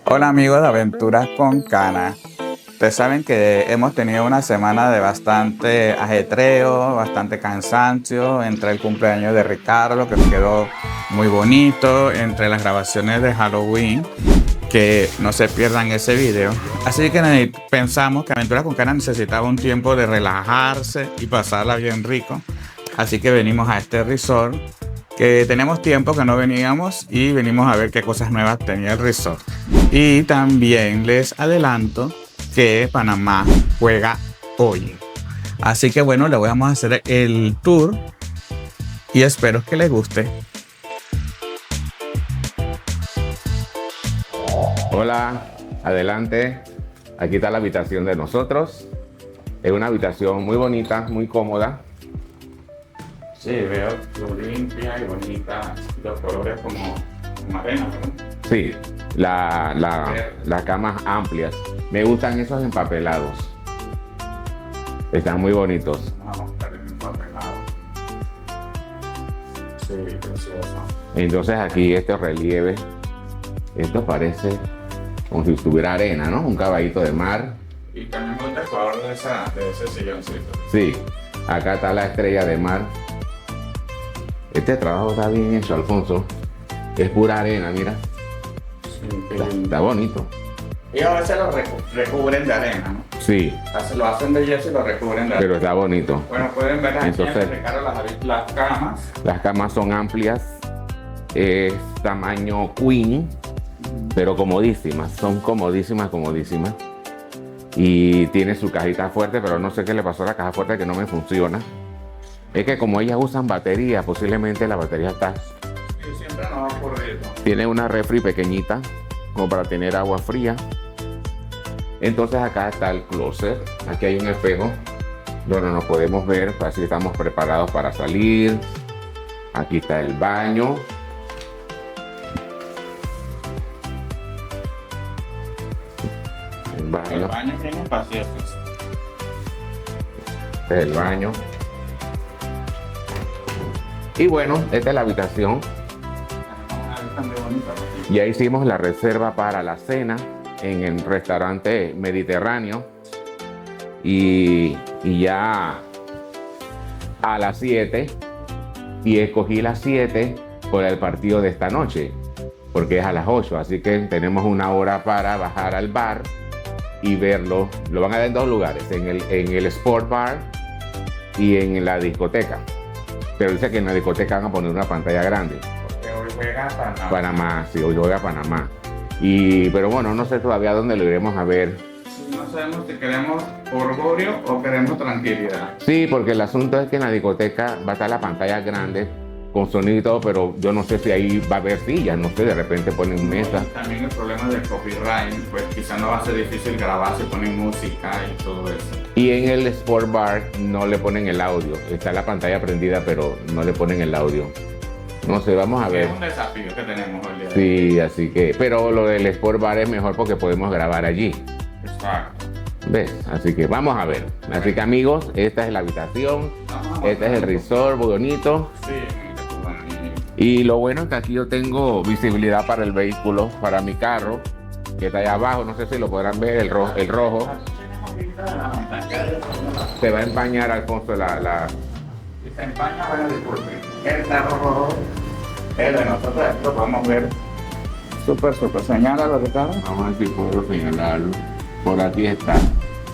Hola amigos de Aventuras con Cana. Ustedes saben que hemos tenido una semana de bastante ajetreo, bastante cansancio entre el cumpleaños de Ricardo, que nos quedó muy bonito, entre las grabaciones de Halloween, que no se pierdan ese video. Así que pensamos que Aventuras con Cana necesitaba un tiempo de relajarse y pasarla bien rico. Así que venimos a este resort, que tenemos tiempo que no veníamos y venimos a ver qué cosas nuevas tenía el resort. Y también les adelanto que Panamá juega hoy. Así que bueno, le vamos a hacer el tour y espero que les guste. Hola, adelante. Aquí está la habitación de nosotros. Es una habitación muy bonita, muy cómoda. Sí, veo lo limpia y bonita, los colores como arena, ¿no? Sí, las camas amplias. Me gustan esos empapelados. Están muy bonitos. Vamos a estar empapelado. Sí, precioso. Entonces aquí este relieve, esto parece como si estuviera arena, ¿no? Un caballito de mar. Y también me gusta el color de ese silloncito. Sí, acá está la estrella de mar. Este trabajo está bien hecho, Alfonso. Es pura arena, mira. Sí, Está bonito. y a veces lo recubren de arena, ¿no? Sí, Lo hacen de yeso y lo recubren de arena. pero está bonito. Bueno, pueden ver aquí Entonces, en Ricardo las camas. Las camas son amplias, es tamaño queen, pero comodísimas, son comodísimas. Y tiene su cajita fuerte, pero no sé qué le pasó a la caja fuerte que no me funciona. Es que como ellas usan batería, posiblemente la batería está... Y siempre nos va a ocurrir, ¿no? Tiene una refri pequeñita, como para tener agua fría. Entonces acá está el closet, aquí hay un espejo donde nos podemos ver, así estamos preparados para salir. Aquí está el baño. El El baño. baño tiene espacioso. Este es el baño. Y bueno, esta es la habitación. Ya hicimos la reserva para la cena en el restaurante mediterráneo. Y ya a las 7. Y escogí las 7 por el partido de esta noche, porque es a las 8. Así que tenemos una hora para bajar al bar y verlo. Lo van a ver en dos lugares, en el Sport Bar y en la discoteca. Pero dice que en la discoteca van a poner una pantalla grande. Porque hoy juega Panamá. Panamá, sí, hoy juega Panamá. Pero bueno, no sé todavía dónde lo iremos a ver. No sabemos si queremos orgullo o queremos tranquilidad. Sí, porque el asunto es que en la discoteca va a estar la pantalla grande con sonido y todo, pero yo no sé si ahí va a haber sillas, no sé, de repente ponen mesas. También el problema del copyright, pues quizás no va a ser difícil grabar si ponen música y todo eso. Y en el Sport Bar no le ponen el audio, está la pantalla prendida, pero no le ponen el audio. No sé, vamos a ver. Es un desafío que tenemos hoy día. Sí, así que, pero lo del Sport Bar es mejor porque podemos grabar allí. Exacto. ¿Ves? Así que vamos a ver. Así que amigos, esta es la habitación, este es el resort, muy bonito. Sí. Y lo bueno es que aquí yo tengo visibilidad para el vehículo, para mi carro, que está allá abajo, no sé si lo podrán ver, el rojo. Se va a empañar, Alfonso, Si se empaña, bueno, disculpen. El carro rojo es de nosotros, lo podemos ver. Súper. Señálalo, Ricardo. Vamos a ver si puedo señalarlo. Por aquí está.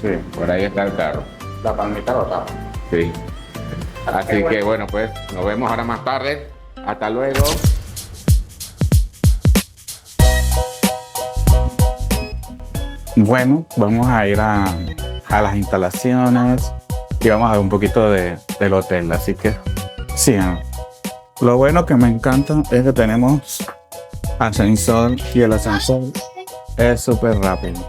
Sí. Por ahí está el carro. La palmita lo tapa. Sí. Así que bueno, pues nos vemos ahora más tarde. Hasta luego. Bueno, vamos a ir a las instalaciones y vamos a ver un poquito del hotel, así que sigan. Lo bueno que me encanta es que tenemos ascensor y el ascensor es súper rápido.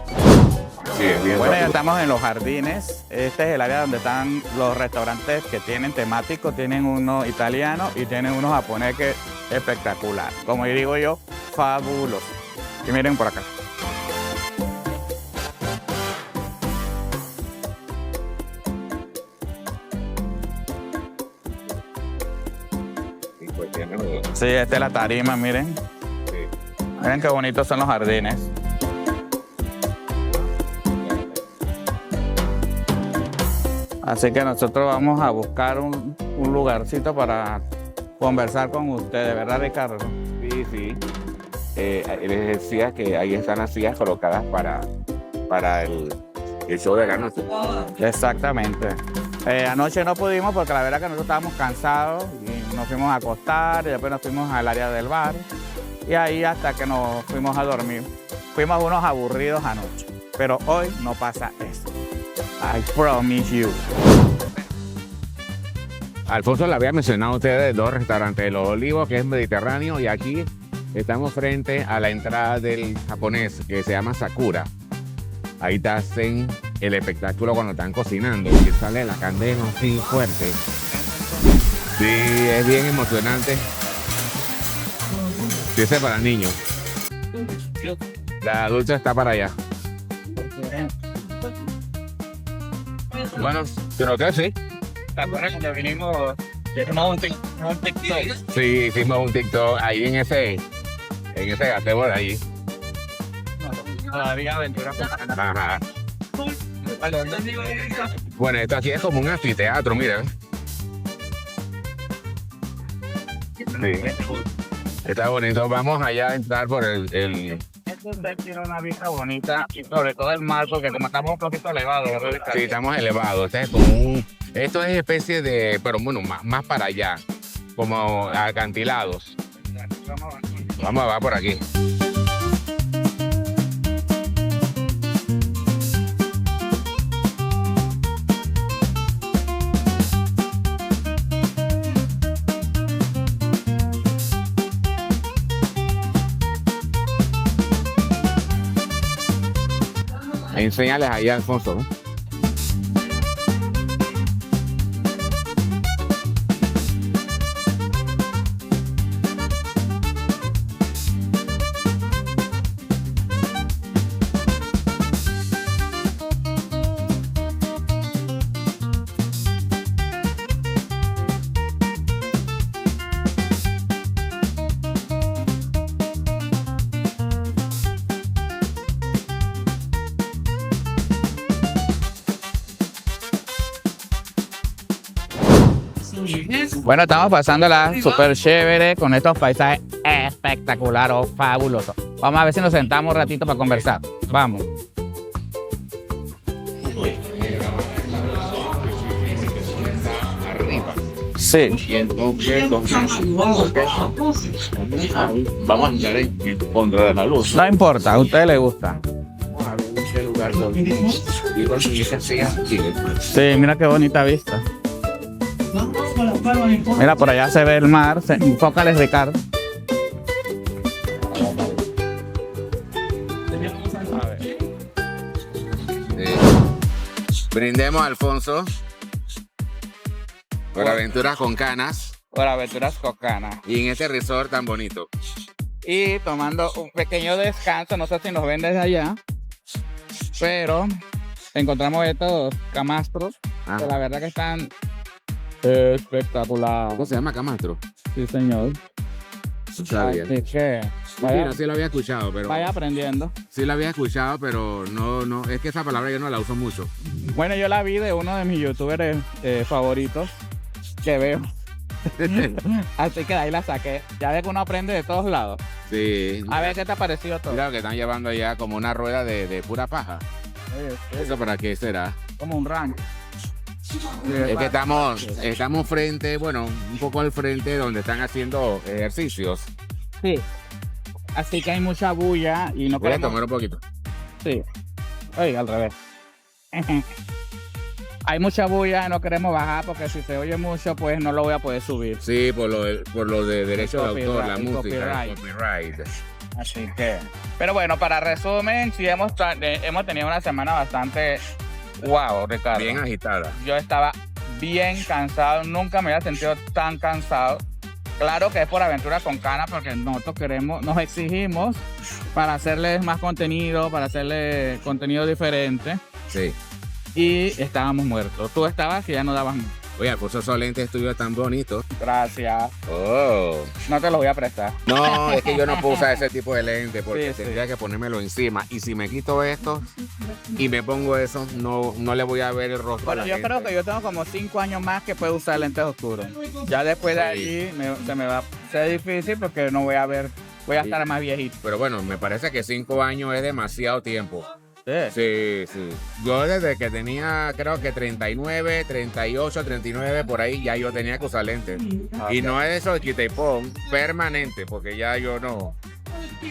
Sí, bien Bueno, ya rápido. estamos en los jardines. Este es el área donde están los restaurantes que tienen temáticos. Tienen uno italiano y tienen uno japonés que es espectacular. Como digo yo, fabuloso. Y miren por acá. Sí, esta es la tarima, miren. Sí. Miren qué bonitos son los jardines. Así que nosotros vamos a buscar un lugarcito para conversar con ustedes, ¿verdad, Ricardo? Sí, sí. Les decía que ahí están las sillas colocadas para el show de la noche. Exactamente. Anoche no pudimos porque la verdad que nosotros estábamos cansados y nos fuimos a acostar y después nos fuimos al área del bar y ahí hasta que nos fuimos a dormir. Fuimos unos aburridos anoche, pero hoy no pasa eso. I promise you. Alfonso le había mencionado a ustedes dos restaurantes, Los Olivos, que es mediterráneo, y aquí estamos frente a la entrada del japonés, que se llama Sakura. Ahí te hacen el espectáculo cuando están cocinando, que sale la candela así fuerte. Sí, es bien emocionante. Sí, ese es para niños. La dulce está para allá. Bueno, creo que sí. ¿Te acuerdas cuando vinimos? Hicimos un TikTok. Sí, hicimos un TikTok ahí en ese gazebo de ahí. Todavía aventura con Ajá. Bueno, esto aquí es como un anfiteatro, mira. Sí. Está bonito. Vamos allá a entrar por el... Esto tiene una vista bonita y sobre todo el mar, porque como estamos un poquito elevados. Sí, estamos elevados. Este es como esto es especie de, pero bueno, más para allá, como acantilados. Vamos a ver por aquí. Enséñales ahí, Alfonso, ¿no? Bueno, estamos pasándola súper chévere con estos paisajes espectaculares, fabulosos. Vamos a ver si nos sentamos un ratito para conversar. Vamos. Sí. Y entonces vamos a entrar en contra de la luz. No importa, a ustedes les gusta. Vamos a ver en qué lugar y conseguir esa silla. Sí, mira qué bonita vista. Mira, por allá se ve el mar. Enfócale, Ricardo. Brindemos a Alfonso por aventuras con canas Por aventuras cocanas. y en este resort tan bonito. Y tomando un pequeño descanso, no sé si nos ven desde allá, pero encontramos estos camastros Ah. que la verdad que están espectaculares. ¿Cómo se llama camastro? Sí, señor. Está bien. Así que Sí, vaya, no, sí lo había escuchado, pero vaya aprendiendo. sí lo había escuchado, pero no, es que esa palabra yo no la uso mucho. Bueno, yo la vi de uno de mis youtubers favoritos que veo. Así que de ahí la saqué. Ya ves que uno aprende de todos lados. Sí. A ver qué te ha parecido todo. Mira lo que están llevando allá como una rueda de pura paja. ¿Eso para qué será? Como un rancho. Es que estamos frente, bueno, un poco al frente donde están haciendo ejercicios. Sí. Así que hay mucha bulla y no Voy a queremos... tomar un poquito. Sí. Oiga, al revés. Hay mucha bulla y no queremos bajar porque si se oye mucho, pues no lo voy a poder subir. Sí, por lo de derecho de autor, la El música, el copyright. copyright. Así que... Pero bueno, para resumen, sí hemos tenido una semana bastante... Wow, Ricardo. Bien agitada. Yo estaba bien cansado, nunca me había sentido tan cansado. Claro que es por aventura con canas porque nosotros nos exigimos para hacerles más contenido, para hacerles contenido diferente Sí. y estábamos muertos. Tú estabas que ya no dabas más. Oye, Alfonso, esos lentes tuyos tan bonitos. Gracias. Oh. No te los voy a prestar. No, es que yo no puedo usar ese tipo de lentes porque Sí, tendría que ponérmelo encima. Y si me quito esto y me pongo eso, no le voy a ver el rostro a Bueno, la yo gente. creo que yo tengo como 5 años más que puedo usar lentes oscuros. Ya después de ahí se me va a ser difícil porque no voy a ver, voy a Sí. estar más viejito. Pero bueno, me parece que 5 años es demasiado tiempo. Sí. Sí, sí. Yo desde que tenía, creo que 39, 38, 39, por ahí, ya yo tenía que usar lentes. Y no es eso de quita y pon, permanente, porque ya yo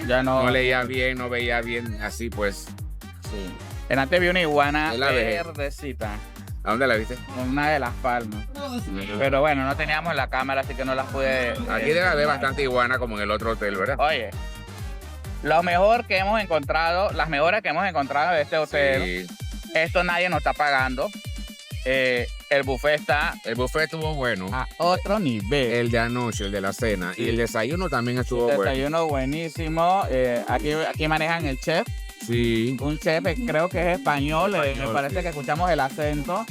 Ya no leía bien, no veía bien, así pues. Sí. En antes vi una iguana Es la vejez. verdecita, ¿A dónde la viste? en una de las palmas. Pero bueno, no teníamos la cámara, así que no las pude. Aquí debe haber bastante iguana como en el otro hotel, ¿verdad? Oye, lo mejor que hemos encontrado, las mejoras que hemos encontrado de este hotel, Sí. esto nadie nos está pagando. El buffet está El buffet estuvo bueno. a otro nivel. El de anoche, el de la cena. Sí. Y el desayuno también estuvo El bueno. desayuno buenísimo. Aquí manejan el chef. Sí. Un chef, creo que es español. Me Español, parece sí. que escuchamos el acento.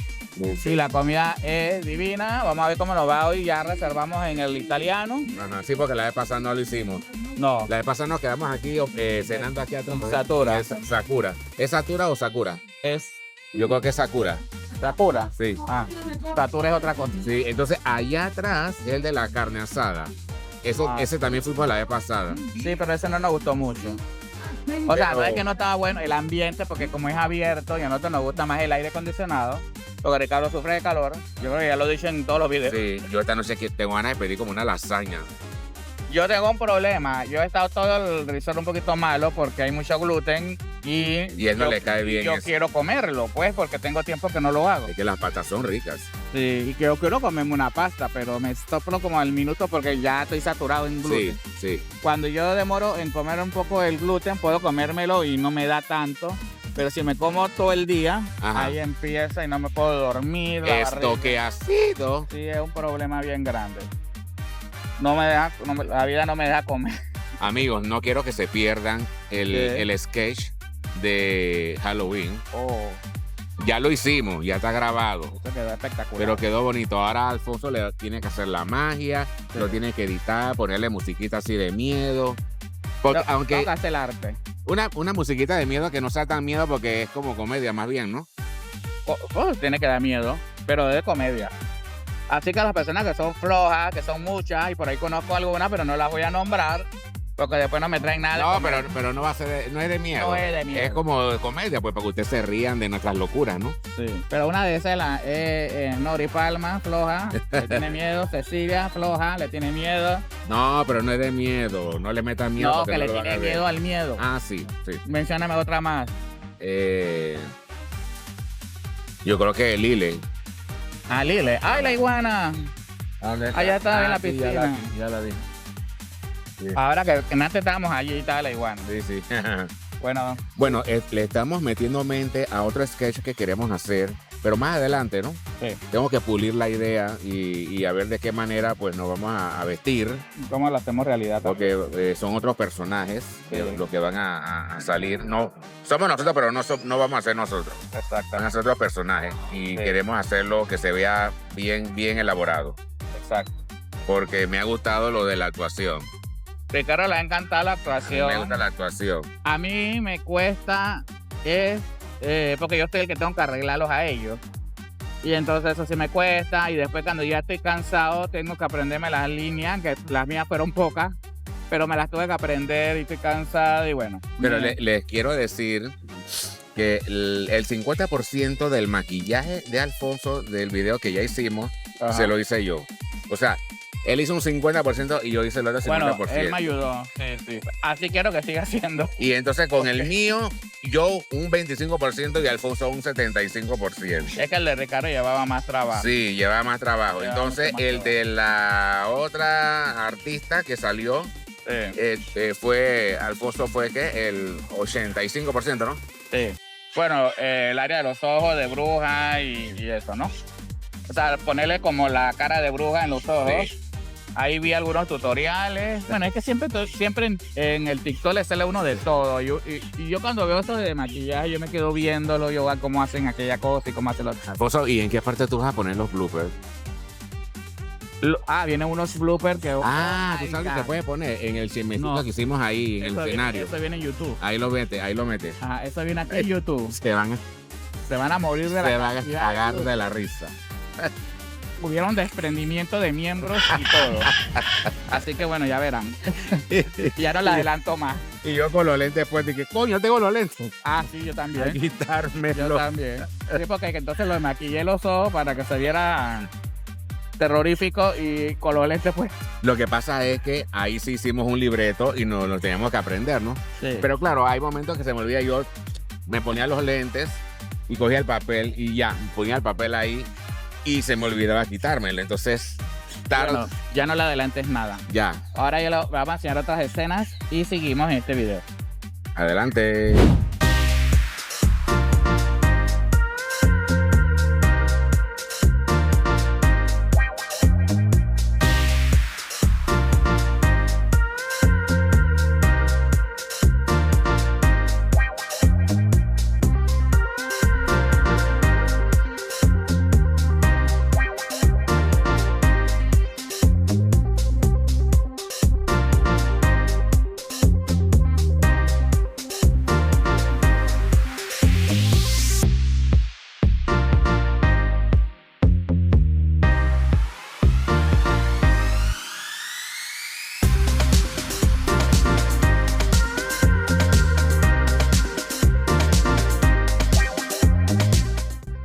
Sí, la comida es divina. Vamos a ver cómo nos va hoy. Ya reservamos en el italiano. Ajá, sí, porque la vez pasada no lo hicimos. No, La vez pasada nos quedamos aquí cenando aquí atrás. Sakura. Es Sakura. ¿Es Sakura o Sakura? es Yo creo que es Sakura. Sakura. Sí. Ah, Sakura es otra cosa. Sí, entonces allá atrás es el de la carne asada. Ese también fuimos la vez pasada. Sí, pero ese no nos gustó mucho. O sea, Pero- no es que no estaba bueno el ambiente, porque como es abierto y a nosotros nos gusta más el aire acondicionado, porque Ricardo sufre de calor. Yo creo que ya lo he dicho en todos los videos. Sí, yo esta noche que tengo ganas de pedir como una lasaña. Yo tengo un problema. Yo he estado todo el resort un poquito malo porque hay mucho gluten y él no yo- le cae bien Yo eso. quiero comerlo, pues, porque tengo tiempo que no lo hago. Es que las patas son ricas. Sí, y que yo quiero comerme una pasta, pero me stoplo como al minuto porque ya estoy saturado en gluten. Sí, sí. Cuando yo demoro en comer un poco el gluten, puedo comérmelo y no me da tanto. Pero si me como todo el día, Ajá. ahí empieza y no me puedo dormir. la Esto barriga. que ha sido. Sí, es un problema bien grande. La vida no me deja comer. Amigos, no quiero que se pierdan ¿Qué? el sketch de Halloween. Oh, Ya lo hicimos, ya está grabado. esto quedó espectacular. Pero quedó bonito. Ahora Alfonso le tiene que hacer la magia, Sí. lo tiene que editar, ponerle musiquita así de miedo. Porque, No, aunque tengo que hacer el arte. una musiquita de miedo que no sea tan miedo porque es como comedia más bien, ¿no? Tiene que dar miedo, pero de comedia. Así que las personas que son flojas, que son muchas, y por ahí conozco algunas, pero no las voy a nombrar, porque después no me traen nada. de No, comer. pero no va a ser no es de miedo. No es de miedo. Es como de comedia, pues para que ustedes se rían de nuestras locuras, ¿no? Sí. Pero una de esas es Nori Palma, floja, le tiene miedo. Cecilia, floja, le tiene miedo. No, pero no es de miedo. No le metan miedo. No, porque que le lo van tiene a ver. miedo al miedo. Ah, sí, sí. Mencióname otra más. Yo creo que Lile. Ah, Lile. ¡Ay, la iguana! Allá está en la sí, piscina. Ya la vi. Ahora que antes estábamos allí y estaba la iguana. Sí, sí. Bueno, Bueno, le estamos metiendo mente a otro sketch que queremos hacer, pero más adelante, ¿no? sí. Tengo que pulir la idea y a ver de qué manera pues nos vamos a vestir, ¿Cómo lo hacemos realidad? porque son otros personajes Sí. los que van a salir. No, somos nosotros, pero no vamos a ser nosotros. Exacto. Van a ser otros personajes y Sí. queremos hacerlo que se vea bien, bien elaborado, Exacto. porque me ha gustado lo de la actuación. Ricardo le ha encantado la Me gusta actuación. la actuación. A mí me cuesta, porque yo soy el que tengo que arreglarlos a ellos. Y entonces eso sí me cuesta. Y después cuando ya estoy cansado, tengo que aprenderme las líneas, que las mías fueron pocas, pero me las tuve que aprender y estoy cansado y bueno. Pero les quiero decir que el 50% del maquillaje de Alfonso del video que ya hicimos Ajá. se lo hice yo. O sea, él hizo un 50% y yo hice el otro 50%. Bueno, él me ayudó. Sí, sí. Así quiero que siga haciendo. Y entonces con el mío, yo un 25% y Alfonso un 75%. Es que el de Ricardo llevaba más trabajo. Sí, lleva más trabajo. Lleva Entonces, mucho más el de la otra artista que salió Sí, fue, Alfonso fue que el 85%, ¿no? sí. Bueno, el área de los ojos de bruja y eso, ¿no? O sea, ponerle como la cara de bruja en los ojos. Sí. Ahí vi algunos tutoriales. Bueno, es que siempre en el TikTok le sale uno de todo. Y yo cuando veo eso de maquillaje, yo me quedo viéndolo, yo veo cómo hacen aquella cosa y cómo hacen los... Alfonso, ¿y en qué parte tú vas a poner los bloopers? Vienen unos bloopers que... Ah, tú sabes que se puede poner en el chismecito No. que hicimos ahí, en el escenario. Eso viene en YouTube. Ahí lo metes, ahí lo metes. Ajá, eso viene aquí en YouTube. Se van, Se van a morir de se la van a cantidad. cagar de la risa. Hubieron desprendimiento de miembros y todo. Así que bueno, ya verán. Ya no le adelanto más. Y yo con los lentes pues dije, coño, tengo los lentes. Ah, sí, yo A también. quitármelo. Yo también. Sí, porque entonces los maquillé los ojos para que se viera terrorífico y con los lentes pues. Lo que pasa es que ahí sí hicimos un libreto y nos lo teníamos que aprender, ¿no? Sí. Pero claro, hay momentos que se me olvida, yo me ponía los lentes y cogía el papel y ya, ponía el papel ahí y se me olvidaba quitármelo. Entonces, Bueno, ya no le adelantes nada. ya, Ahora yo le vamos a enseñar otras escenas y seguimos en este video. adelante.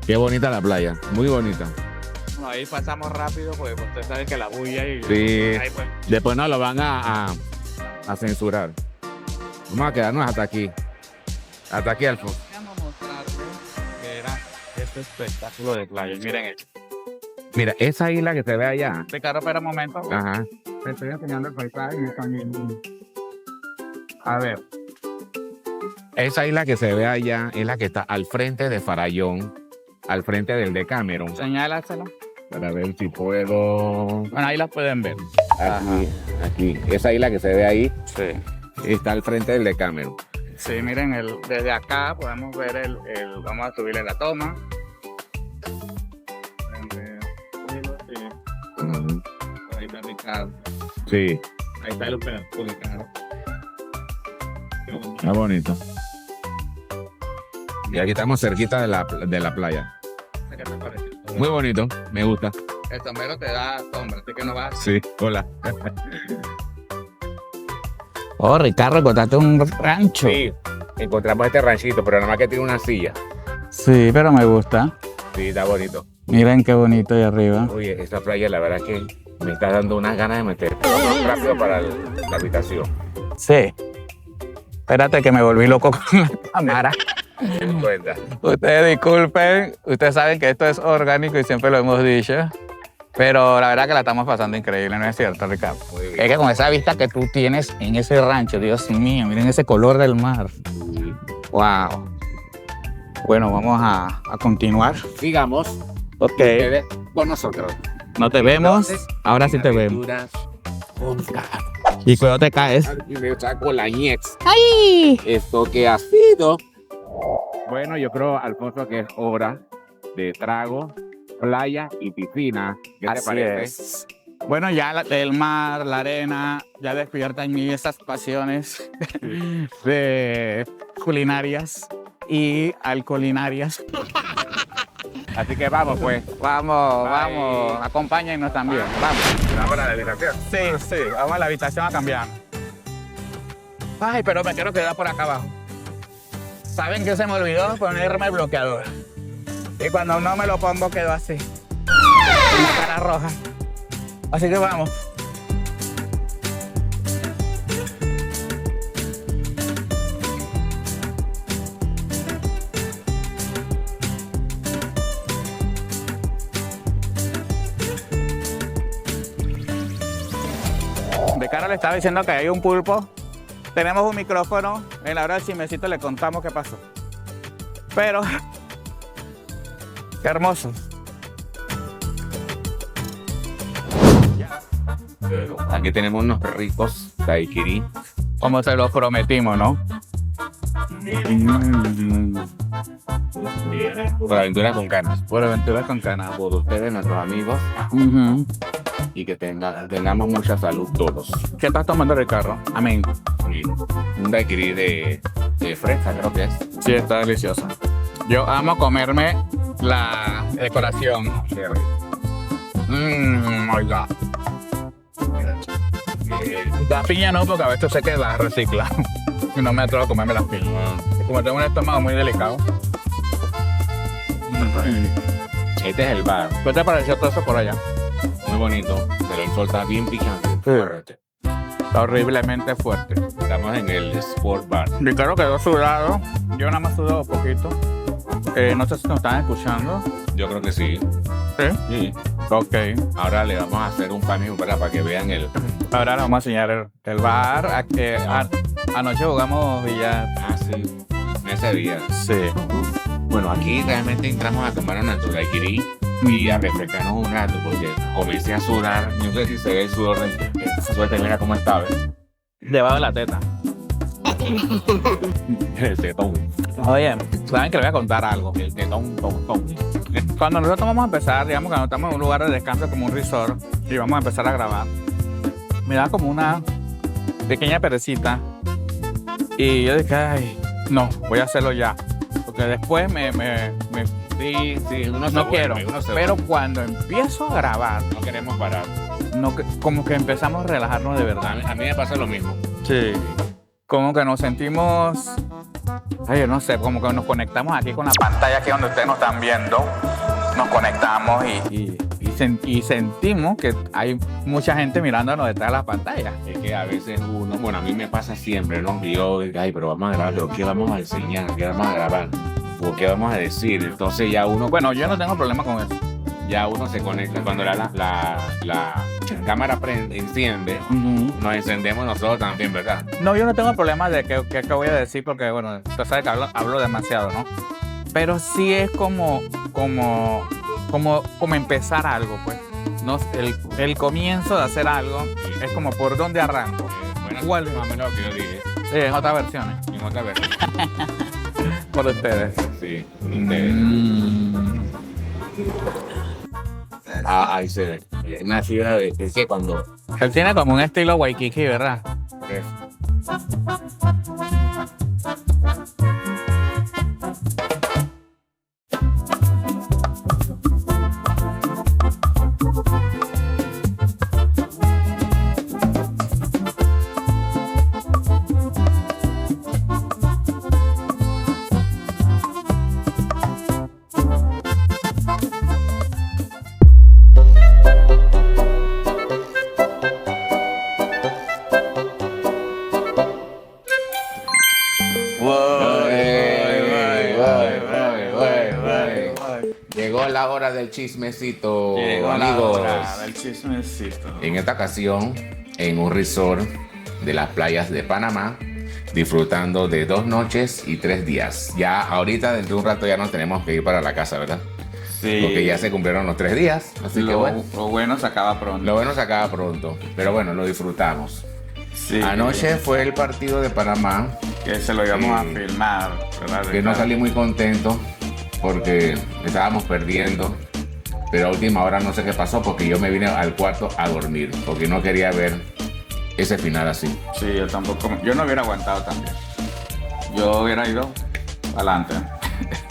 Qué bonita la playa, muy bonita. Bueno, ahí pasamos rápido porque usted sabe que la bulla y... Sí. Ahí, pues. Después nos lo van a censurar. Vamos a quedarnos hasta aquí. Hasta aquí, Alfonso. Vamos a mostrarles que era este espectáculo de playa. Miren esto. Mira, esa isla que se ve allá. Ricardo, espera un momento. Ajá. Te estoy enseñando el paisaje y también. A ver. Esa isla que se ve allá es la que está al frente de Farallón, al frente del Decameron. Señálasela. Para ver si puedo. Bueno, ahí las pueden ver. Aquí, aquí. Esa isla que se ve ahí Sí. está al frente del Decameron. Sí, miren, desde acá podemos ver vamos a subirle la toma. Ujú. Ahí está Ricardo. Sí, Ahí está el Ricardo. está bonito. Y aquí estamos cerquita de la playa. ¿Qué te parece? Muy bonito, me gusta. El sombrero te da sombra, así que no vas. Sí, hola. Oh, Ricardo, encontraste un rancho. Sí, encontramos este ranchito, pero nada más que tiene una silla. Sí, pero me gusta. Sí, está bonito. Miren qué bonito ahí arriba. Oye, esta playa la verdad que me está dando unas ganas de meter. Vamos rápido para la habitación. Sí. Espérate que me volví loco con la cámara. Ten cuenta. Ustedes disculpen, ustedes saben que esto es orgánico y siempre lo hemos dicho. Pero la verdad que la estamos pasando increíble, ¿no es cierto, Ricardo? Muy bien. Es que con esa vista que tú tienes en ese rancho, Dios mío, miren ese color del mar. Wow. Bueno, vamos a continuar. Sigamos Ok. ustedes con nosotros. No te vemos. Ahora sí te vemos. Aventuras con Caro. Y cuando te caes. Y me saco la ñex. ¡Ay! Esto que ha sido. Bueno, yo creo, Alfonso, que es hora de trago, playa y piscina. ¿Qué te Así parece? es. Bueno, ya el mar, la arena, ya despierta en mí esas pasiones de culinarias y alcoholinarias. Así que vamos, pues. Vamos, Bye. vamos, acompáñennos también. Vamos. Vamos a la habitación. Sí, sí, vamos a la habitación a cambiar. Ay, pero me quiero quedar por acá abajo. ¿Saben que se me olvidó ponerme el bloqueador? Y cuando no me lo pongo quedo así, con la cara roja. Así que vamos. De cara le estaba diciendo que hay un pulpo. Tenemos un micrófono. En la hora del chismecito le contamos qué pasó. Pero, qué hermoso. Aquí tenemos unos ricos daiquiri. Como se los prometimos, ¿no? Por aventuras con canas. Por aventuras con cannabis. Por ustedes, nuestros amigos. Ujú. y que tengamos mucha salud todos. ¿Qué estás tomando, Ricardo? Amén. Y un daiquiri de fresa, creo que es. Sí, está deliciosa. Yo amo comerme la decoración. Oiga. La piña no, porque a veces sé que la recicla. Y no me atrevo a comerme las piñas. Como tengo un estómago muy delicado. Este es el bar, ¿Qué te pareció todo eso por allá? muy bonito, pero el sol está bien picante. Fuerte. Está horriblemente fuerte. Estamos en el Sport Bar. Ricardo quedó sudado. Yo nada más sudado un poquito. No sé si nos están escuchando. Yo creo que sí. ¿Sí? Sí. Ok. Ahora le vamos a hacer un paneo para que vean el... Ahora les vamos a enseñar el bar. Anoche jugamos billar. Ah, sí. Ese día. Sí. Bueno, aquí realmente entramos a tomar nuestro daiquiri y a refrescarnos un rato porque comencé a sudar. No sé si se ve el sudor del suéter, mira cómo está, ¿ves? Debajo de la teta. El tetón. Oye, saben que les voy a contar algo. El tetón, ton. Cuando nosotros vamos a empezar, digamos, cuando estamos en un lugar de descanso como un resort y vamos a empezar a grabar, me da como una pequeña perecita y yo dije, ay, no, voy a hacerlo ya, porque después Sí, uno se no vuelve, quiero, uno se pero vuelve. cuando empiezo a grabar, No queremos parar. como que empezamos a relajarnos de verdad. A mí me pasa lo mismo. Sí. Como que nos sentimos, ay, yo no sé, como que nos conectamos aquí con la pantalla, aquí donde ustedes nos están viendo, nos conectamos y sentimos que hay mucha gente mirándonos detrás de la pantalla. Es que a veces uno, bueno, a mí me pasa siempre, ¿no? Y yo digo, ay, pero vamos a grabar, pero ¿qué vamos a enseñar? ¿Qué vamos a grabar? ¿O qué vamos a decir? Entonces ya uno, Bueno, yo no tengo problema con eso. ya uno se conecta. Cuando la cámara enciende, nos encendemos nosotros también, ¿verdad? No, yo no tengo problema de qué voy a decir porque, bueno, tú sabes que hablo demasiado, ¿no? Pero sí es como empezar algo, pues. No, el comienzo de hacer algo es como por dónde arranco. Bueno, ¿Cuál? más o menos lo que yo dije. Sí, en otras versiones. En otra vez. Por ustedes. Sí, ustedes. Ahí se ve. Una fibra de que cuando... Él tiene como un estilo Waikiki, ¿verdad? Llegó la hora del chismecito, Llegó la amigos. hora del chismecito. En esta ocasión, en un resort de las playas de Panamá, disfrutando de 2 noches y 3 días. Ya ahorita, dentro de un rato, ya nos tenemos que ir para la casa, ¿verdad? Sí. Porque ya se cumplieron los 3 días. Así que bueno, Lo bueno se acaba pronto. lo bueno se acaba pronto. Pero bueno, lo disfrutamos. Sí. Anoche fue el partido de Panamá, Que se lo íbamos Sí. a filmar, ¿verdad? que no salí muy contento porque estábamos perdiendo. Pero a última hora no sé qué pasó porque yo me vine al cuarto a dormir porque no quería ver ese final así. Sí, yo tampoco. Yo no hubiera aguantado también. Yo hubiera ido adelante.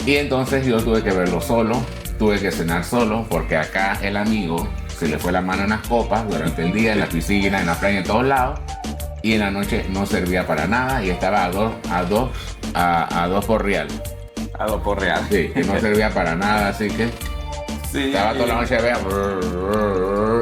Y entonces yo tuve que verlo solo, tuve que cenar solo porque acá el amigo se le fue la mano en las copas durante el día, en la piscina, en la playa, en todos lados. Y en la noche no servía para nada y estaba a dos por real. A 2 por real. Sí, que no servía para nada, así que Sí. estaba toda la noche vea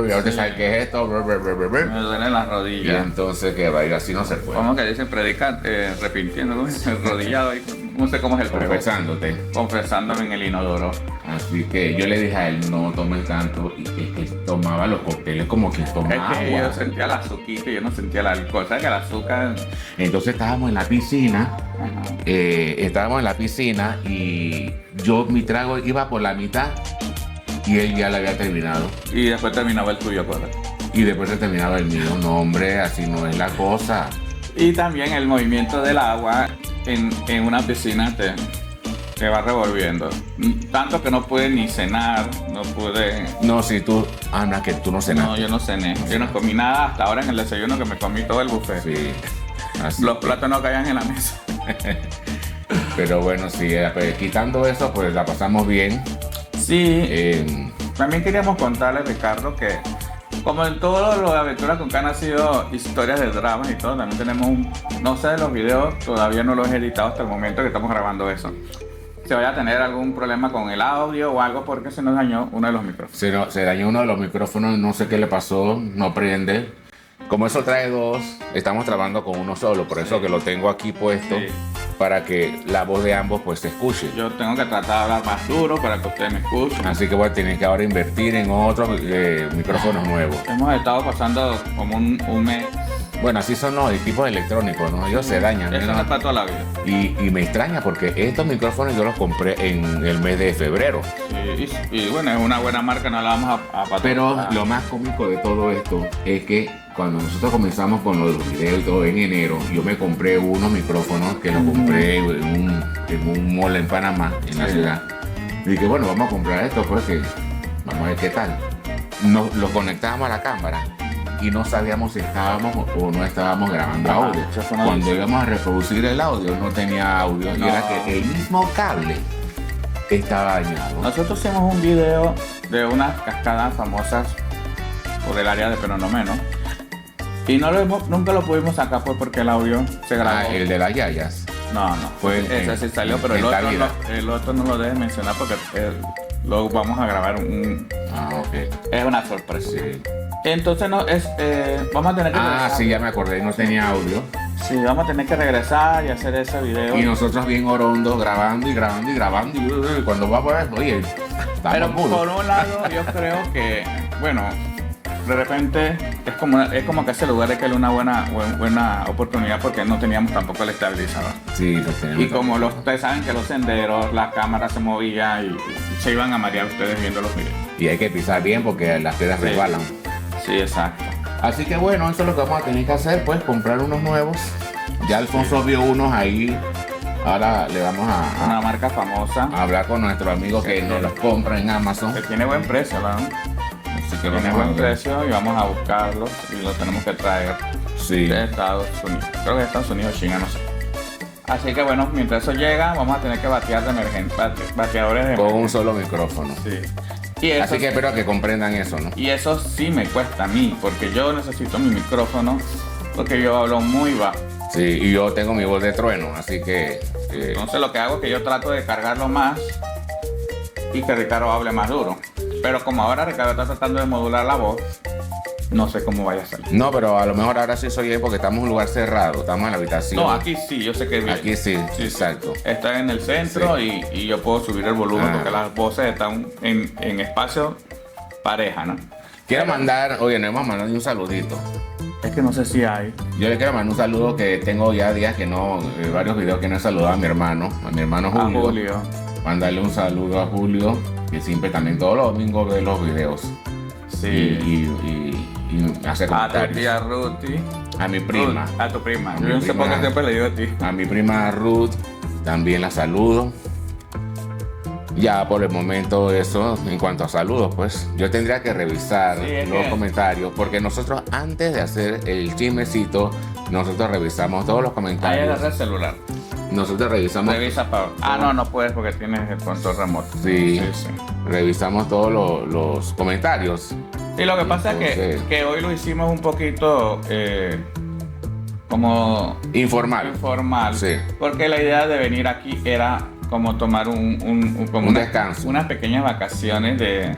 y ahorita sabes qué es esto. Me duelen las Y rodillas. entonces que va a ir así no se fue. ¿Cómo que dicen predicar? Repintiendo, ¿cómo dice? Arrodillado ahí. No sé cómo es el verbo. Confesándote. Confesándome en el inodoro. Así que yo le dije a él, no tomes tanto. Y que tomaba los cócteles como que Es tomaba que yo agua. sentía el azuquita y yo no sentía el alcohol. ¿Sabes que el azúcar? Entonces estábamos en la piscina. Estábamos en la piscina y mi trago iba por la mitad y él ya lo había terminado. Y después terminaba el tuyo, ¿verdad? Y después se terminaba el mío. No, hombre, así no es la cosa. Y también el movimiento del agua en una piscina te va revolviendo. Tanto que no pude ni cenar, no pude... No, si tú, Ana, que tú no cenaste. No, yo no cené. Yo no comí nada hasta ahora en el desayuno que me comí todo el buffet. Sí. Así Los platos no caían en la mesa. Pero bueno, sí, pues, quitando eso, pues la pasamos bien. Sí. También queríamos contarle, Ricardo, que como en todo lo de Aventura con Cana ha sido historias de dramas y todo, también tenemos no sé, los videos todavía no los he editado hasta el momento que estamos grabando eso. Si vaya a tener algún problema con el audio o algo porque se nos dañó uno de los micrófonos. Se dañó uno de los micrófonos, no sé qué le pasó, no prende. Como eso trae dos, estamos trabajando con uno solo, por eso que lo tengo aquí puesto, Sí. para que la voz de ambos pues se escuche. Yo tengo que tratar de hablar más duro para que ustedes me escuchen. Así que voy a tener que ahora invertir en otros micrófonos nuevos. Hemos estado pasando como un mes. Bueno, así son los equipos electrónicos, ¿no? Ellos se dañan. Eso ¿no? no es para toda la vida. Y me extraña porque estos micrófonos yo los compré en el mes de febrero. Y bueno, es una buena marca, no la vamos a patrocinar. Pero lo más cómico de todo esto es que cuando nosotros comenzamos con los videos y todo en enero, yo me compré unos micrófonos que los compré en un mall en Panamá, en la ciudad. Y dije, bueno, vamos a comprar esto, pues que vamos a ver qué tal. Los conectábamos a la cámara y no sabíamos si estábamos o no estábamos grabando audio. Cuando íbamos a reproducir el audio, no tenía audio. Y era que el mismo cable estaba dañado. Nosotros hicimos un video de unas cascadas famosas por el área de Peronomeno. Y nunca lo pudimos sacar pues porque el audio se grabó. El de las yayas. No, Fue ese sí salió, pero el otro no lo debes mencionar porque luego vamos a grabar Ok. es una sorpresa. Sí. Entonces vamos a tener que regresar. Sí, ya me acordé, no tenía audio. Sí, vamos a tener que regresar y hacer ese video. Y nosotros bien orondos, grabando. Y cuando va por ahí, oye, Pero estamos mudos. por un lado, yo creo que, bueno, de repente es como que ese lugar es que era una buena oportunidad porque no teníamos tampoco el estabilizador. Sí, lo tenemos. Y como ustedes saben que los senderos, las cámaras se movían y se iban a marear ustedes viendo los videos. Y hay que pisar bien porque las piedras Sí. resbalan. Sí, exacto. Así que bueno, eso es lo que vamos a tener que hacer, pues comprar unos nuevos. Ya Alfonso vio unos ahí. Ahora le vamos Una a marca famosa hablar con nuestro amigo que nos los compra en Amazon. que tiene buen precio, ¿no? Así que Tiene vamos a buen ver. precio y vamos a buscarlos y los tenemos que traer Sí. de Estados Unidos. Creo que de Estados Unidos o China, no sé. Así que bueno, mientras eso llega, vamos a tener que batear de emergencia, bateadores de Con un emergencia. solo micrófono. Sí. Y eso, Así que espero que comprendan eso, ¿no? y eso sí me cuesta a mí, porque yo necesito mi micrófono, porque yo hablo muy bajo. Sí, y yo tengo mi voz de trueno, así que Entonces lo que hago es que yo trato de cargarlo más y que Ricardo hable más duro. Pero como ahora Ricardo está tratando de modular la voz, no sé cómo vaya a salir. no, pero a lo mejor ahora sí soy él porque estamos en un lugar cerrado, estamos en la habitación. No, aquí sí, yo sé que es bien. Aquí sí, exacto. Está en el centro y yo puedo subir el volumen Ah. porque las voces están en espacio pareja, ¿no? Quiero mandar, oye, no hemos mandado ni un saludito. Es que no sé si hay. Yo le quiero mandar un saludo que tengo ya días que no, varios videos que no he saludado a mi hermano A Julio. Julio. Mandarle un saludo a Julio, que siempre también todos los domingos ve los videos. Sí. Y hace A tu comentarios. tía Ruthie. A mi prima. A tu prima. A Yo mi no sé por qué prima. siempre le digo a ti. A mi prima Ruth también la saludo. Ya por el momento eso, en cuanto a saludos, pues yo tendría que revisar Sí, es los que- comentarios, porque nosotros antes de hacer el chismecito, nosotros revisamos todos los Ahí comentarios. agarra el celular. Nosotros revisamos, Revisa para. No puedes porque tienes el control remoto. Sí. Sí. revisamos todos los comentarios. Y lo que pasa es Entonces- que hoy lo hicimos un poquito como Informal. informal. Sí. Porque la idea de venir aquí era como tomar como Un descanso. unas pequeñas vacaciones de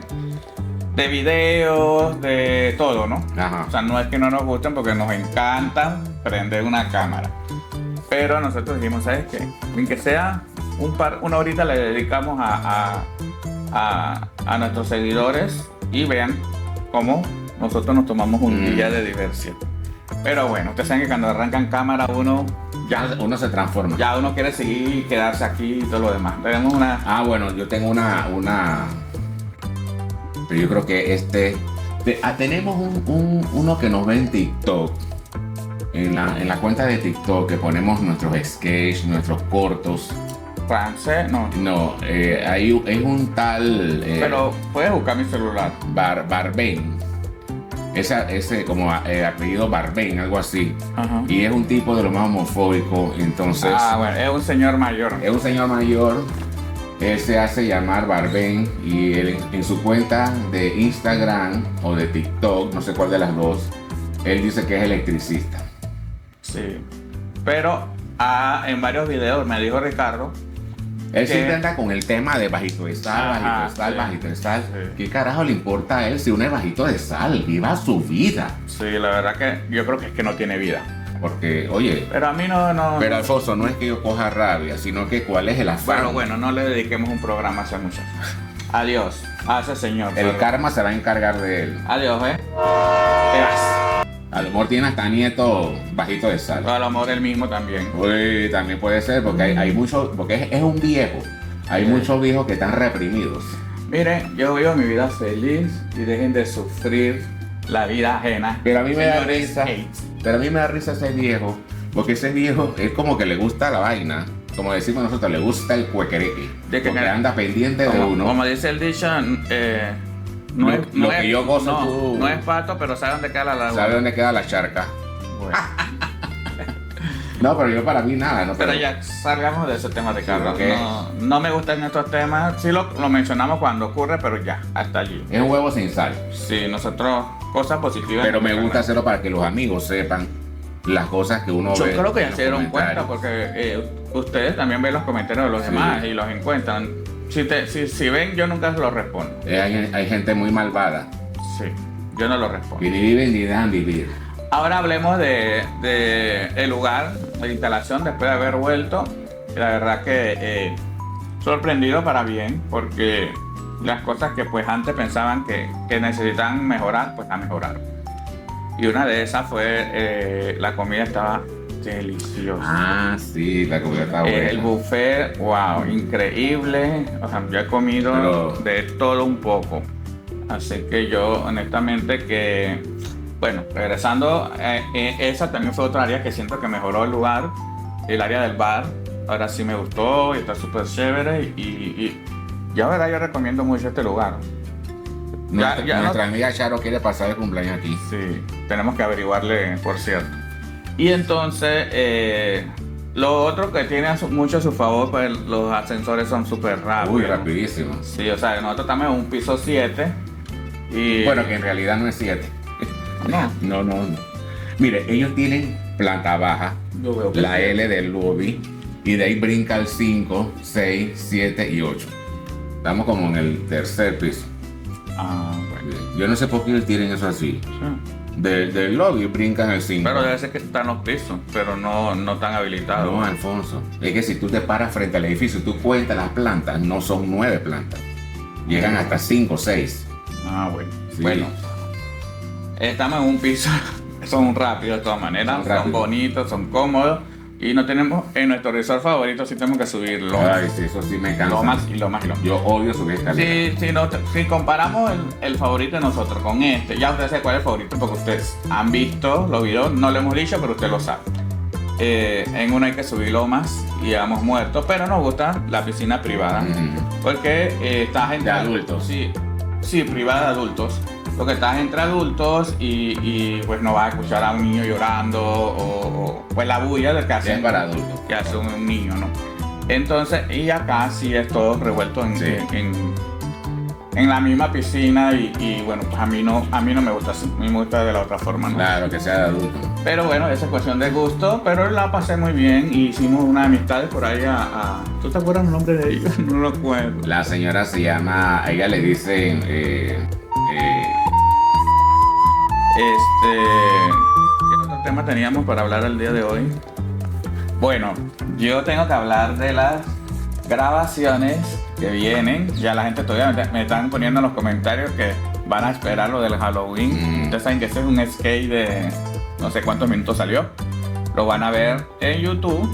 videos, de todo, ¿no? Ajá. O sea, no es que no nos gusten porque nos encanta prender una cámara. Pero nosotros dijimos, ¿sabes qué? Ni que sea una horita le dedicamos a nuestros seguidores y vean cómo nosotros nos tomamos un día de diversión. Pero bueno, ustedes saben que cuando arrancan cámara uno Uno se transforma. ya uno quiere seguir y quedarse aquí y todo lo demás. Tenemos una... Bueno, yo tengo una. Pero yo creo que tenemos uno que nos ve en TikTok. En la cuenta de TikTok que ponemos nuestros sketches, nuestros cortos. francés, no. No, es un tal Pero puedes buscar mi celular. Barben. Ese como apellido Barben, algo así. Ajá. Y es un tipo de lo más homofóbico, entonces Bueno, es un señor mayor. es un señor mayor. Él se hace llamar Barben y él, en su cuenta de Instagram o de TikTok, no sé cuál de las dos, él dice que es electricista. Sí. Pero en varios videos me dijo Ricardo. Él ¿Qué? siempre anda con el tema de bajito de sal, Ajá, bajito de sal, sí. bajito de sal. Sí. ¿Qué carajo le importa a él si uno es bajito de sal? Viva su vida. Sí, la verdad que yo creo que es que no tiene vida. Porque, oye, Pero a mí no. pero Alfonso, no es que yo coja rabia, sino que cuál es el afán. Bueno, no le dediquemos un programa a ese muchacho. Adiós a ese señor. El pero- karma se va a encargar de él. Adiós, ¿eh? A lo mejor tiene hasta nieto bajito de sal. A lo mejor él mismo también. Uy, también puede ser, porque hay muchos, porque es un viejo. Hay muchos viejos que están reprimidos. Miren, yo vivo mi vida feliz y dejen de sufrir la vida ajena. Pero a mí me da Señores, risa. hate. Pero a mí me da risa ese viejo, porque ese viejo es como que le gusta la vaina. Como decimos nosotros, le gusta el cuequereque. De que Porque me- anda pendiente de uno. Como dice el dicho, Lo que yo gozo, tú- no es pato, pero sabe dónde queda la laguna. ¿Sabe dónde queda la charca? Bueno, No, pero yo para mí nada, ¿no? pero ya salgamos de ese tema de Carlos. ok. No me gustan estos temas. Sí lo mencionamos cuando ocurre, pero ya, hasta allí. Es un huevo sin sal. Sí, nosotros, cosas positivas. Pero me gusta hacerlo para que los amigos sepan las cosas que uno Yo ve. creo que en ya los se dieron cuenta comentarios. porque ustedes también ven los comentarios de los Sí. demás y los encuentran. Si ven, yo nunca los respondo. Hay gente muy malvada. Sí, yo no los respondo. Que ni viven ni dejan vivir. Ahora hablemos de el lugar de instalación después de haber vuelto. La verdad que sorprendido para bien porque las cosas que pues antes pensaban que necesitaban mejorar, pues han mejorado. Y una de esas fue la comida estaba deliciosa. Ah, sí, la comida está buena. El buffet, wow, increíble. O sea, yo he comido Pero- de todo un poco. Así que yo, honestamente, que, bueno, regresando, esa también fue otra área que siento que mejoró el lugar, el área del bar. Ahora sí me gustó y está súper chévere. Y ya, verdad, yo recomiendo mucho este lugar. Nuestra amiga Charo quiere pasar el cumpleaños aquí. Sí, tenemos que averiguarle, por cierto. Y entonces, lo otro que tiene mucho a su favor, pues los ascensores son súper rápidos. Uy, rapidísimo. Sí, o sea, nosotros estamos en un piso 7 y... Bueno, que en realidad no es 7. no, No. Mire, ellos tienen planta baja, yo veo que la sí. L del lobby, y de ahí brinca el 5, 6, 7 y 8. Estamos como en el tercer piso. Ah, bueno. Yo no sé por qué ellos tienen eso así. Sí. Del lobby brincan el 5. Pero debe ser que están los pisos, pero no están habilitados. No, Alfonso. Es que si tú te paras frente al edificio y tú cuentas las plantas, no son 9 plantas. Llegan hasta 5 o 6. Ah, bueno. Sí. Bueno, estamos en un piso, son rápidos de todas maneras, Son son rápidos. bonitos, son cómodos y no tenemos, en nuestro resort favorito sí tenemos que subirlo. Ay, sí, eso sí me cansa. Lo más y lo más y lo más. Yo odio subir escaleras. Si comparamos el favorito de nosotros con este, ya ustedes saben cuál es el favorito porque ustedes han visto los videos, no lo hemos dicho, pero usted lo sabe. En uno hay que subir lomas y hemos muerto, pero nos gusta la piscina privada Ujú. porque estás entre De adultos. Sí, privada de adultos. Porque estás entre adultos y pues no vas a escuchar a un niño llorando o pues la bulla de que hace, Es para adultos. que hace un niño, ¿no? Entonces, y acá sí es todo revuelto Sí. en la misma piscina y bueno, pues a mí no me gusta así, a mí me gusta de la otra forma, ¿no? Claro, que sea de adultos. Pero bueno, esa es cuestión de gusto, pero la pasé muy bien y hicimos unas amistades por ahí ¿Tú te acuerdas el nombre de ellos? No lo acuerdo. La señora se llama, a ella le dicen, ¿Qué otro tema teníamos para hablar el día de hoy? Bueno, yo tengo que hablar de las grabaciones que vienen. Ya la gente todavía me están poniendo en los comentarios que van a esperar lo del Halloween. Ustedes saben que ese es un skate de no sé cuántos minutos salió. Lo van a ver en YouTube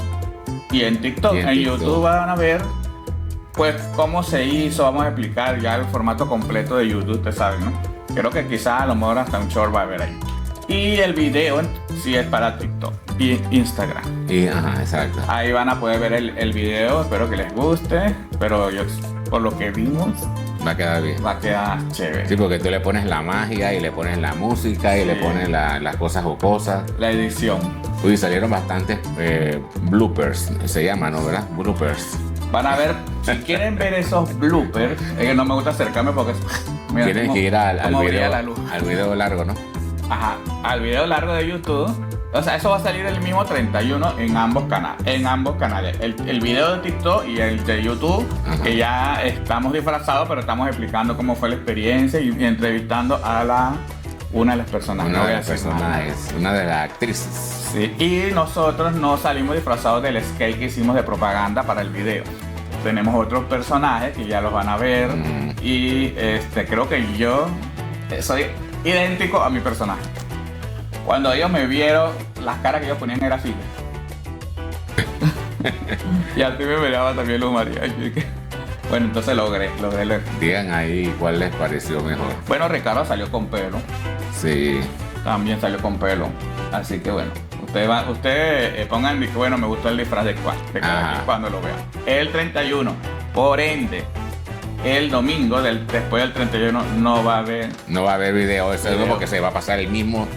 y en TikTok. Y en En TikTok. YouTube van a ver pues cómo se hizo. Vamos a explicar ya el formato completo de YouTube, ustedes saben, ¿no? Creo que quizás a lo mejor hasta un short va a haber ahí. Y el video sí es para TikTok y Instagram. Y, ajá, exacto. Ahí van a poder ver el video, espero que les guste, pero yo, por lo que vimos, Va a quedar bien. va a quedar chévere. Sí, porque tú le pones la magia y le pones la música y le Sí. pones las cosas jocosas. La edición. Uy, salieron bastantes bloopers, se llama, ¿no? ¿Verdad? Bloopers. Van a ver, si quieren ver esos bloopers, es que no me gusta acercarme porque mira, Tienes cómo- que ir al cómo brilla video, la luz. al video largo, ¿no? Ajá, al video largo de YouTube. O sea, eso va a salir el mismo 31 en ambos canales. El video de TikTok y el de YouTube, Ajá. que ya estamos disfrazados, pero estamos explicando cómo fue la experiencia y entrevistando a una de las personas. Una No de voy a las decir nada. personajes, una de las actrices. Sí, y nosotros no salimos disfrazados del skate que hicimos de propaganda para el video. Tenemos otros personajes que ya los van a ver. Mm. Y creo que yo soy idéntico a mi personaje. Cuando ellos me vieron, las caras que ellos ponían era así. Y así me miraba también los mariachis. Bueno, entonces logré. Digan ahí cuál les pareció mejor. Bueno, Ricardo salió con pelo. Sí. También salió con pelo. Así que bueno. Ustedes pongan, bueno, me gustó el disfraz de cada Ajá. quien cuando lo vean. El 31. Por ende, el domingo, después del 31, no va a haber. No va a haber video de ese Video. porque se va a pasar el mismo,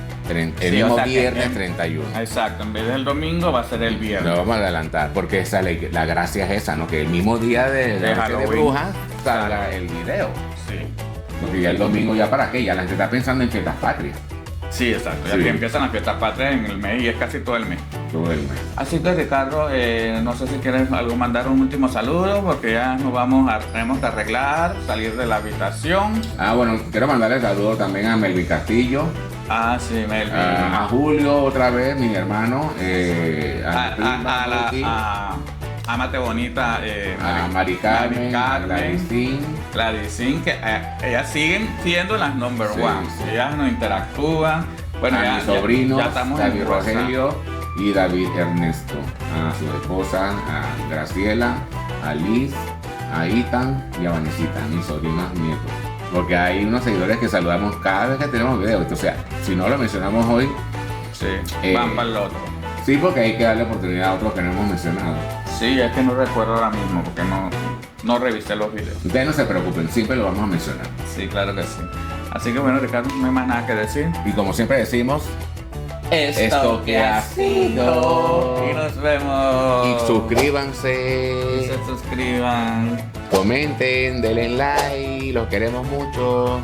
Sí, o sea que viernes en- 31. Exacto, en vez del domingo va a ser el viernes. Lo vamos a adelantar porque esa, la gracia es esa, ¿no? Que el mismo día de la noche de Halloween. brujas salga el video. Sí. Porque ya el domingo, ¿ya para qué? Ya la gente está pensando en fiestas patrias. Sí, exacto. Ya Sí. que empiezan las fiestas patrias en el mes y es casi todo el mes. Todo el mes. Así que Ricardo, no sé si quieres mandar un último saludo porque ya tenemos que arreglar, salir de la habitación. Ah, bueno, quiero mandarle saludos también a Melvin Castillo, Ah, sí, Melvin. a Julio otra vez, mi hermano, a mi prima, Vicky, a Mate Bonita, a Mari Carmen, a Gladysín. Gladysín, que ellas siguen siendo las number Sí, one. sí. Ellas nos interactúan. Bueno, A ya, mis sobrinos, ya estamos David en WhatsApp. Rogelio y David Ernesto, a su esposa, a Graciela, a Liz, a Itan y a Vanesita, mis sobrinos nietos. Porque hay unos seguidores que saludamos cada vez que tenemos video. O sea, si no lo mencionamos hoy, Sí, van para el otro. sí, porque hay que darle oportunidad a otros que no hemos mencionado. Sí, es que no recuerdo ahora mismo porque no revisé los videos. Ustedes no se preocupen, siempre lo vamos a mencionar. Sí, claro que sí. Así que bueno, Ricardo, no hay más nada que decir. Y como siempre decimos, Esto que ha sido. Y nos vemos. y Y suscríbanse, se suscriban. comenten, denle like, los queremos mucho.